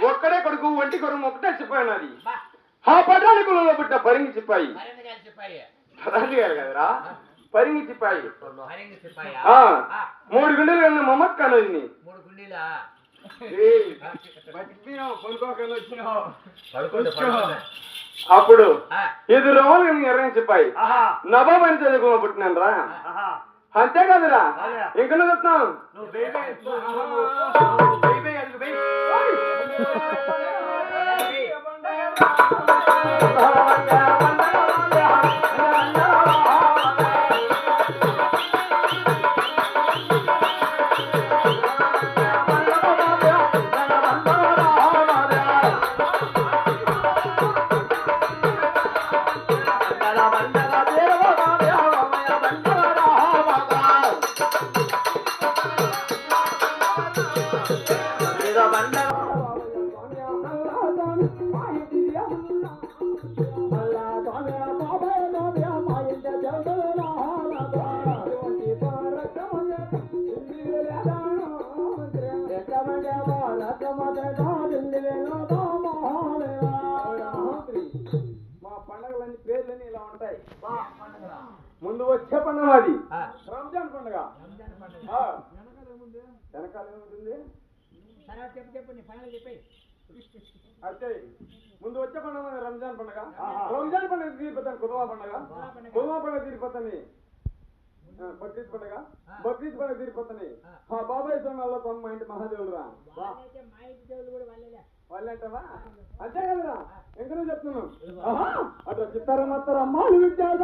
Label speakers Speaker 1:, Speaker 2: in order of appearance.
Speaker 1: ఒక్కడే కొడుకు ఒంటి కొరకు ఒకటే చెప్పాయినది ఆ పటాలి కులంలో పుట్టిన పరింగి చెప్పాయి కదరా పరింగి చెప్పాయి 3 గుండెలు కన్నా మమ్మక్క అనేది అప్పుడు ఇది రోమన్ ఎర్రని చెప్పాయి నవాబ్ అని చదువుకో పుట్టినాను రా అంతే కదరా ఇంకా నువ్వు చెప్తావు మా పండుగలన్నీ పేర్లన్నీ ఇలా ఉంటాయి. ముందు వచ్చే పండుగ మాది రంజాన్ పండుగ. వెనకాల ఏముంటుంది అయితే ముందు వచ్చే పండుగ రంజాన్ పండుగ. రంజాన్ పండుగ తీరిపోతాను కుదువా పండుగ. కుదువా పండుగ తీరిపోతాను బక్రీద్ పండుగ. బక్రీద్ పండుగ తీరిపోతాను బాబాయ్ స్వామి వాళ్ళ మా ఇంటి మహాదేవుడు రా వాళ్ళంటావా అంతే కదరా ఇంకా చెప్తున్నాను అట్లా చిత్తారా మత్తారా అమ్మాలు విద్యార్థ